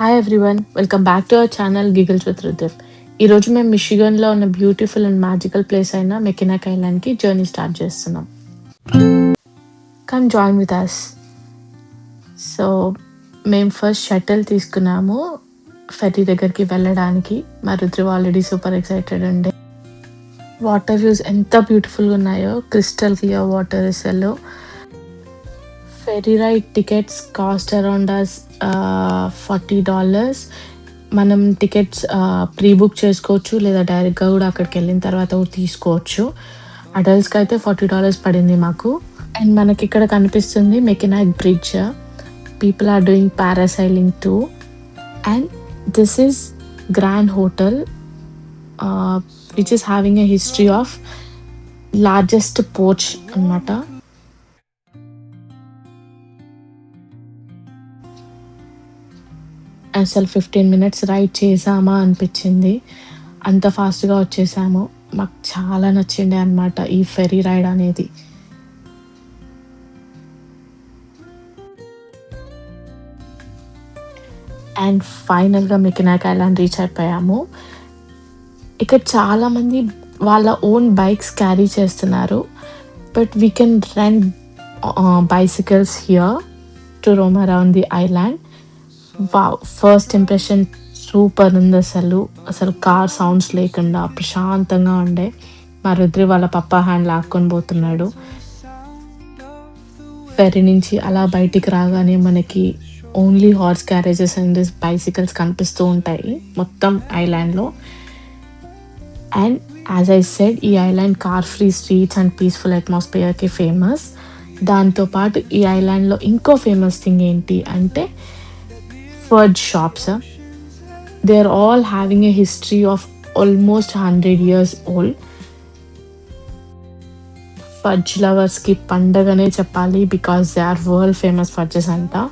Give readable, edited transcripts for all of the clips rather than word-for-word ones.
Hi everyone, welcome back to our channel Giggles with Rudrav. ఈరోజు మేము మిషిగన్లో ఉన్న బ్యూటిఫుల్ అండ్ మ్యాజికల్ ప్లేస్ అయిన మెకినాక్ ఐలాండ్కి జర్నీ స్టార్ట్ చేస్తున్నాం. Come join with us. So మేము ఫస్ట్ షటిల్ తీసుకున్నాము ఫెర్రీ దగ్గరికి వెళ్ళడానికి. మా రుద్రవ్ ఆల్రెడీ సూపర్ ఎక్సైటెడ్ ఉండే. వాటర్ వ్యూస్ ఎంత బ్యూటిఫుల్గా ఉన్నాయో, క్రిస్టల్ క్లియర్ వాటర్ అసలు. Ferry ride tickets cost around US $40. మనం టికెట్స్ ప్రీ బుక్ చేసుకోవచ్చు, లేదా డైరెక్ట్గా కూడా అక్కడికి వెళ్ళిన తర్వాత కూడా తీసుకోవచ్చు. అడల్ట్స్కి అయితే $40 పడింది మాకు. అండ్ మనకి ఇక్కడ కనిపిస్తుంది Mackinac bridge. People are doing parasailing too. And this is grand hotel which is having a history of largest porch అన్నమాట. అసలు 15 మినిట్స్ రైడ్ చేసామా అనిపించింది, అంత ఫాస్ట్గా వచ్చేసాము. మాకు చాలా నచ్చిండే అనమాట ఈ ఫెర్రీ రైడ్ అనేది. అండ్ ఫైనల్గా మెకినాక్ ఐలాండ్ రీచ్ అయిపోయాము. ఇక్కడ చాలామంది వాళ్ళ ఓన్ బైక్స్ క్యారీ చేస్తున్నారు, but we can rent bicycles here to Rome around the island. Wow, first impression super ఉంది అసలు. అసలు కార్ సౌండ్స్ లేకుండా ప్రశాంతంగా ఉండే. మా రుద్రి వాళ్ళ పప్పా హ్యాండ్ లాక్కొని పోతున్నాడు. ఫెర్రీ నుంచి అలా బయటికి రాగానే మనకి only horse carriages and bicycles కనిపిస్తూ ఉంటాయి మొత్తం ఐలాండ్లో. అండ్ యాజ్ ఐ సెడ్, ఈ island car free streets and peaceful అట్మాస్ఫియర్కి ఫేమస్. దాంతోపాటు ఈ ఐలాండ్లో ఇంకో ఫేమస్ థింగ్ ఏంటి అంటే fudge shops. They are all having a history of almost 100 years old. Fudge lovers ki pandagane cheppali because they are world famous fudges anta.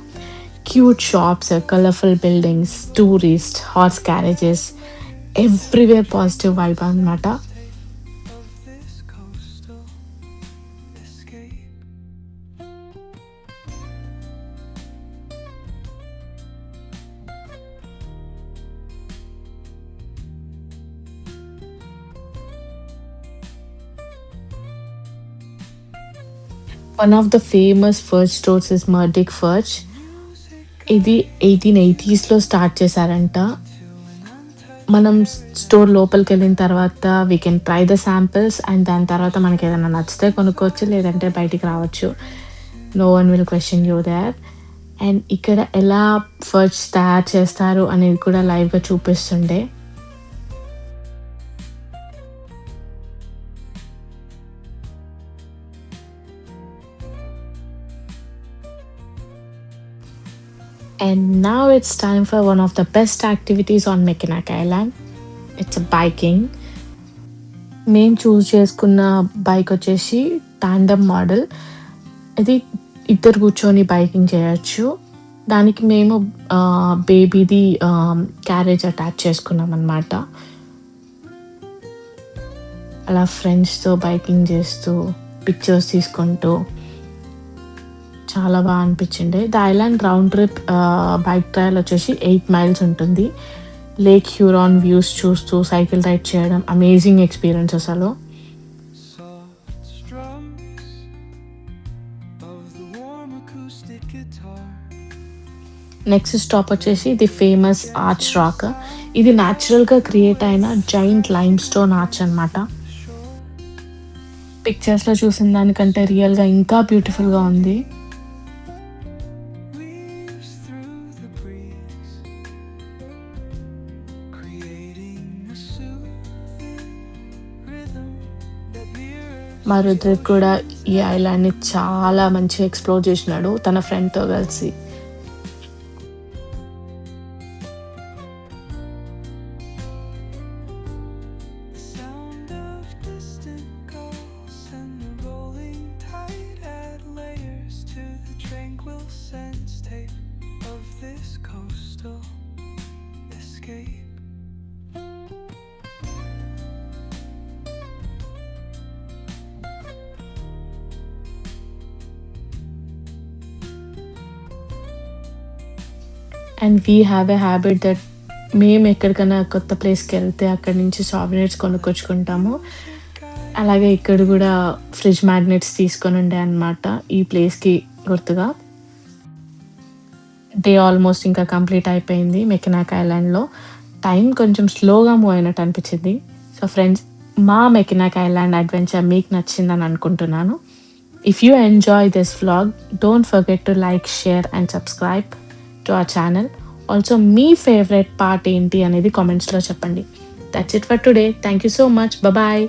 Cute shops, colorful buildings, tourists, horse carriages, everywhere positive vibe annamata. One of the famous fudge stores is Murdick Fudge. ఇది 1880స్లో start చేశారంట. మనం store లోపలికి వెళ్ళిన తర్వాత we can try the samples, and దాని తర్వాత మనకి ఏదైనా నచ్చితే కొనుక్కోవచ్చు, లేదంటే బయటికి రావచ్చు. No one will question you there. And ఇక్కడ ఎలా ఫడ్జ్ తయారు చేస్తారు అనేది కూడా లైవ్గా చూపిస్తుండే. And now it's time for one of the best activities on Mackinac Island. It's a biking. మేము చూస్ చేసుకున్న బైక్ వచ్చేసి టాండమ్ మోడల్. ఇది ఇద్దరు కూర్చొని బైకింగ్ చేయొచ్చు. దానికి మేము బేబీది క్యారేజ్ అటాచ్ చేసుకున్నాం అన్నమాట. అలా ఫ్రెండ్స్తో బైకింగ్ చేస్తూ పిక్చర్స్ తీసుకుంటూ చాలా బాగా అనిపించింది. The island round trip bike trial వచ్చేసి 8 miles ఉంటుంది. లేక్ హ్యూరాన్ వ్యూస్ చూస్తూ సైకిల్ రైడ్ చేయడం అమేజింగ్ ఎక్స్పీరియన్స్ అసలు. నెక్స్ట్ స్టాప్ వచ్చేసి ది ఫేమస్ ఆర్చ్ రాక్. ఇది న్యాచురల్గా క్రియేట్ అయిన జైంట్ లైమ్ స్టోన్ ఆర్చ్ అనమాట. పిక్చర్స్లో చూసిన దానికంటే రియల్గా ఇంకా బ్యూటిఫుల్గా ఉంది. మా రుద్రక్ కూడా ఈ ఐలాండ్ని చాలా మంచిగా ఎక్స్ప్లోర్ చేసినాడు తన ఫ్రెండ్తో కలిసి. And we have a habit that మేము ఎక్కడికైనా కొత్త ప్లేస్‌కి వెళ్తే అక్కడి నుంచి సావెనిర్స్ కొనుక్కొచ్చుకుంటాము. అలాగే ఇక్కడ గూడా ఫ్రిడ్జ్ మ్యాగ్నెట్స్ తీసుకొనుండే అనమాట ఈ ప్లేస్‌కి గుర్తుగా. డే ఆల్మోస్ట్ ఇంకా కంప్లీట్ అయిపోయింది మెకినాక్ ఐలాండ్‌లో. టైం కొంచెం స్లోగా మూవ్ అయినట్టు అనిపించింది. సో ఫ్రెండ్స్, మా మెకినాక్ ఐలాండ్ అడ్వెంచర్ మీకు నచ్చిందని అనుకుంటున్నాను. If you enjoy this vlog, don't forget to like, share and subscribe to our channel. Also మీ ఫేవరెట్ పార్ట్ ఏంటి అనేది కామెంట్స్‌లో చెప్పండి. That's it for today. Thank you so much. Bye.